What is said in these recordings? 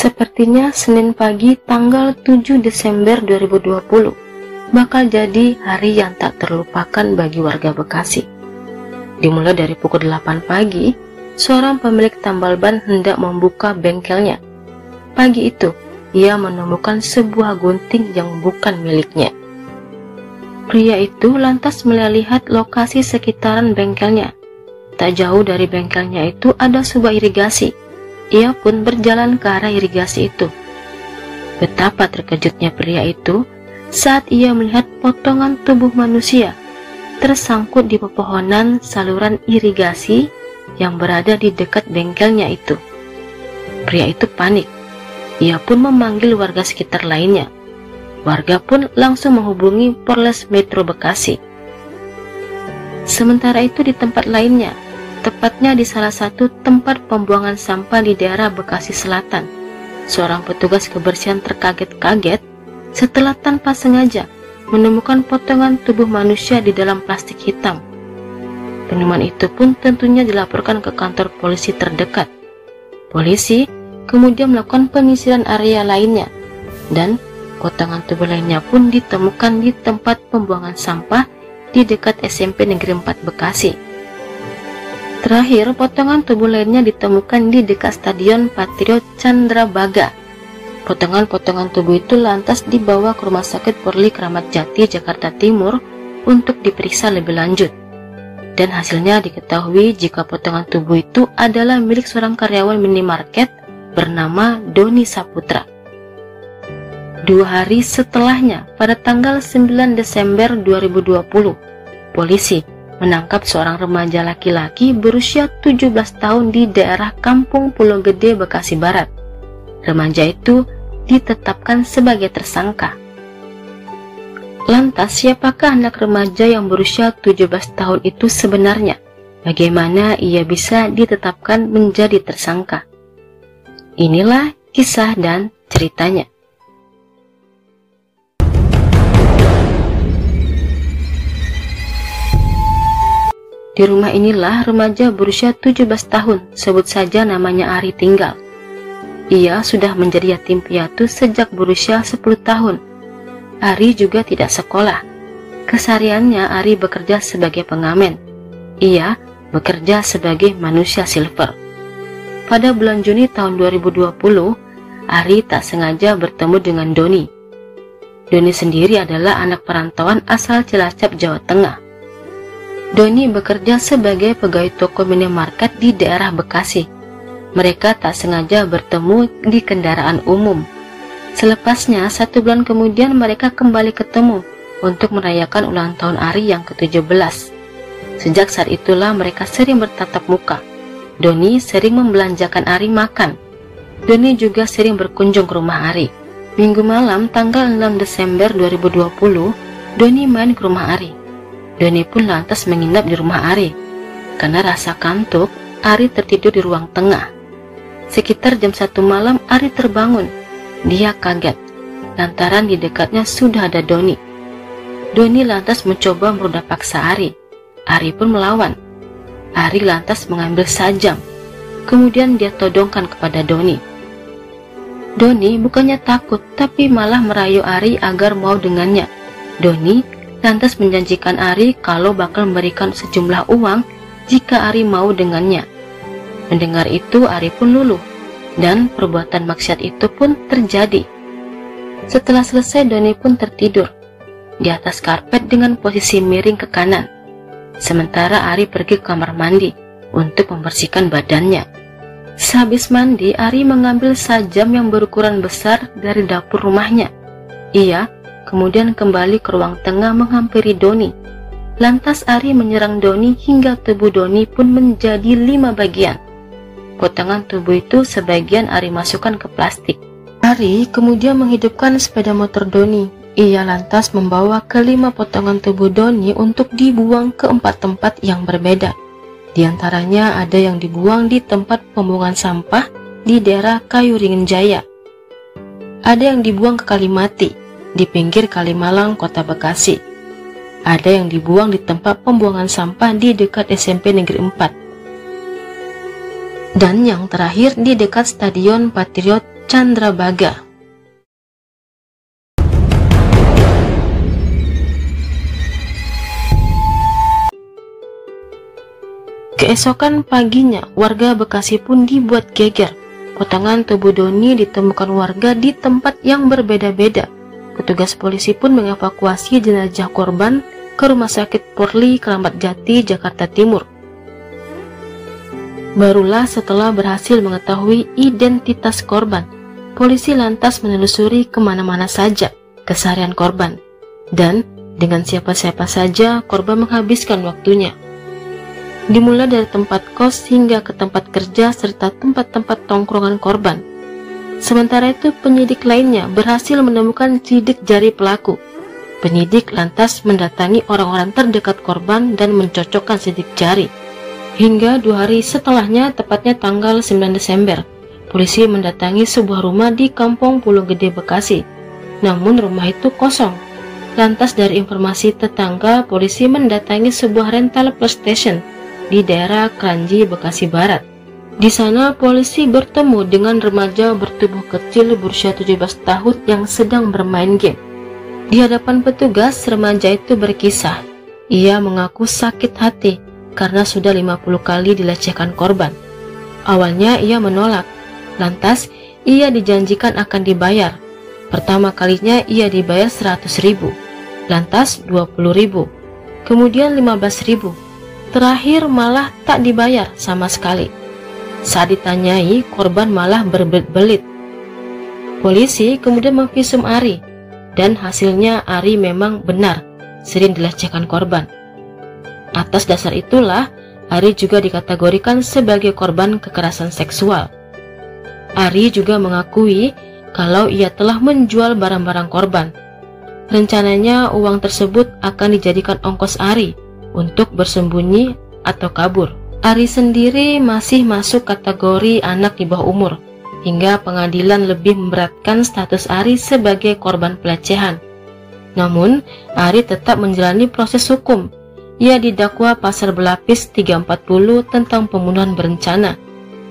Sepertinya Senin pagi tanggal 7 Desember 2020 bakal jadi hari yang tak terlupakan bagi warga Bekasi. Dimulai dari pukul 8 pagi, seorang pemilik tambal ban hendak membuka bengkelnya. Pagi itu, ia menemukan sebuah gunting yang bukan miliknya. Pria itu lantas melihat lokasi sekitaran bengkelnya. Tak jauh dari bengkelnya itu ada sebuah irigasi. Ia pun berjalan ke arah irigasi itu. Betapa terkejutnya pria itu saat ia melihat potongan tubuh manusia tersangkut di pepohonan saluran irigasi yang berada di dekat bengkelnya itu. Pria itu panik. Ia pun memanggil warga sekitar lainnya. Warga pun langsung menghubungi Polres Metro Bekasi. Sementara itu di tempat lainnya, tepatnya di salah satu tempat pembuangan sampah di daerah Bekasi Selatan, seorang petugas kebersihan terkaget-kaget setelah tanpa sengaja menemukan potongan tubuh manusia di dalam plastik hitam. Penemuan itu pun tentunya dilaporkan ke kantor polisi terdekat. Polisi kemudian melakukan penyisiran area lainnya, dan potongan tubuh lainnya pun ditemukan di tempat pembuangan sampah di dekat SMP Negeri 4 Bekasi. Terakhir, potongan tubuh lainnya ditemukan di dekat Stadion Patriot Candrabaga. Potongan-potongan tubuh itu lantas dibawa ke Rumah Sakit Polri Kramat Jati, Jakarta Timur untuk diperiksa lebih lanjut. Dan hasilnya diketahui jika potongan tubuh itu adalah milik seorang karyawan minimarket bernama Doni Saputra. 2 hari setelahnya, pada tanggal 9 Desember 2020, polisi menangkap seorang remaja laki-laki berusia 17 tahun di daerah Kampung Pulau Gede, Bekasi Barat. Remaja itu ditetapkan sebagai tersangka. Lantas, siapakah anak remaja yang berusia 17 tahun itu sebenarnya? Bagaimana ia bisa ditetapkan menjadi tersangka? Inilah kisah dan ceritanya. Di rumah inilah remaja berusia 17 tahun, sebut saja namanya Ari, tinggal. Ia sudah menjadi yatim piatu sejak berusia 10 tahun. Ari juga tidak sekolah. Kesehariannya Ari bekerja sebagai pengamen. Ia bekerja sebagai manusia silver. Pada bulan Juni tahun 2020, Ari tak sengaja bertemu dengan Doni. Doni sendiri adalah anak perantauan asal Cilacap, Jawa Tengah. Doni bekerja sebagai pegawai toko minimarket di daerah Bekasi. Mereka tak sengaja bertemu di kendaraan umum. Selepasnya, 1 bulan kemudian mereka kembali ketemu untuk merayakan ulang tahun Ari yang ke-17. Sejak saat itulah mereka sering bertatap muka. Doni sering membelanjakan Ari makan. Doni juga sering berkunjung ke rumah Ari. Minggu malam tanggal 6 Desember 2020, Doni main ke rumah Ari. Doni pun lantas menginap di rumah Ari. Karena rasa kantuk, Ari tertidur di ruang tengah. Sekitar jam 1 malam Ari terbangun. Dia kaget, lantaran di dekatnya sudah ada Doni. Doni lantas mencoba merudak paksa Ari. Ari pun melawan. Ari lantas mengambil sajam. Kemudian dia todongkan kepada Doni. Doni bukannya takut, tapi malah merayu Ari agar mau dengannya. Doni lantas menjanjikan Ari kalau bakal memberikan sejumlah uang jika Ari mau dengannya. Mendengar itu, Ari pun luluh, dan perbuatan maksiat itu pun terjadi. Setelah selesai, Doni pun tertidur di atas karpet dengan posisi miring ke kanan. Sementara Ari pergi ke kamar mandi untuk membersihkan badannya. Sehabis mandi, Ari mengambil sajam yang berukuran besar dari dapur rumahnya. Ia kemudian kembali ke ruang tengah menghampiri Doni. Lantas Ari menyerang Doni hingga tubuh Doni pun menjadi 5 bagian. Potongan tubuh itu sebagian Ari masukkan ke plastik. Ari kemudian menghidupkan sepeda motor Doni. Ia lantas membawa ke-5 potongan tubuh Doni untuk dibuang ke 4 tempat yang berbeda. Di antaranya ada yang dibuang di tempat pembuangan sampah di daerah Kayuringin Jaya. Ada yang dibuang ke Kalimati di pinggir Kalimalang, Kota Bekasi. Ada yang dibuang di tempat pembuangan sampah di dekat SMP Negeri 4. Dan yang terakhir di dekat Stadion Patriot Candrabaga. Keesokan paginya, warga Bekasi pun dibuat geger. Potongan tubuh Doni ditemukan warga di tempat yang berbeda-beda. Petugas polisi pun mengevakuasi jenazah korban ke Rumah Sakit Polri Kramat Jati, Jakarta Timur. Barulah setelah berhasil mengetahui identitas korban, polisi lantas menelusuri kemana-mana saja keseharian korban, dan dengan siapa-siapa saja korban menghabiskan waktunya. Dimulai dari tempat kos hingga ke tempat kerja serta tempat-tempat tongkrongan korban. Sementara itu penyidik lainnya berhasil menemukan sidik jari pelaku. Penyidik lantas mendatangi orang-orang terdekat korban dan mencocokkan sidik jari. Hingga 2 hari setelahnya, tepatnya tanggal 9 Desember, polisi mendatangi sebuah rumah di Kampung Pulau Gede, Bekasi. Namun rumah itu kosong. Lantas dari informasi tetangga, polisi mendatangi sebuah rental PlayStation di daerah Kranji, Bekasi Barat. Di sana polisi bertemu dengan remaja bertubuh kecil berusia 17 tahun yang sedang bermain game. Di hadapan petugas, remaja itu berkisah. Ia mengaku sakit hati karena sudah 50 kali dilecehkan korban. Awalnya ia menolak, lantas ia dijanjikan akan dibayar. Pertama kalinya ia dibayar 100.000, lantas 20.000, kemudian 15.000. Terakhir malah tak dibayar sama sekali. Saat ditanyai, korban malah berbelit-belit. Polisi kemudian memvisum Ari, dan hasilnya Ari memang benar sering dilecehkan korban. Atas dasar itulah, Ari juga dikategorikan sebagai korban kekerasan seksual. Ari juga mengakui kalau ia telah menjual barang-barang korban. Rencananya uang tersebut akan dijadikan ongkos Ari untuk bersembunyi atau kabur. Ari sendiri masih masuk kategori anak di bawah umur, hingga pengadilan lebih memberatkan status Ari sebagai korban pelecehan. Namun, Ari tetap menjalani proses hukum. Ia didakwa pasal berlapis 340 tentang pembunuhan berencana,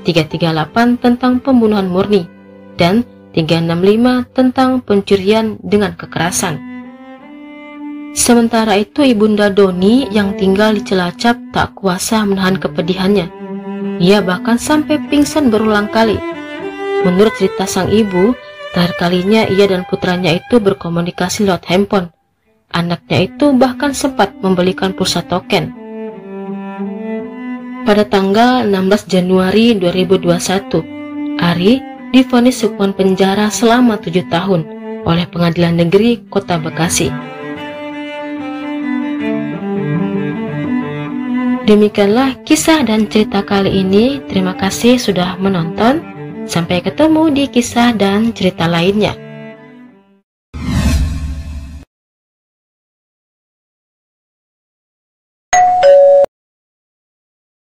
338 tentang pembunuhan murni, dan 365 tentang pencurian dengan kekerasan. Sementara itu ibunda Doni yang tinggal di Cilacap tak kuasa menahan kepedihannya. Ia bahkan sampai pingsan berulang kali. Menurut cerita sang ibu, terakhir kalinya ia dan putranya itu berkomunikasi lewat handphone. Anaknya itu bahkan sempat membelikan pulsa token. Pada tanggal 16 Januari 2021, Ari divonis hukuman penjara selama 7 tahun oleh Pengadilan Negeri Kota Bekasi. Demikianlah kisah dan cerita kali ini. Terima kasih sudah menonton. Sampai ketemu di kisah dan cerita lainnya.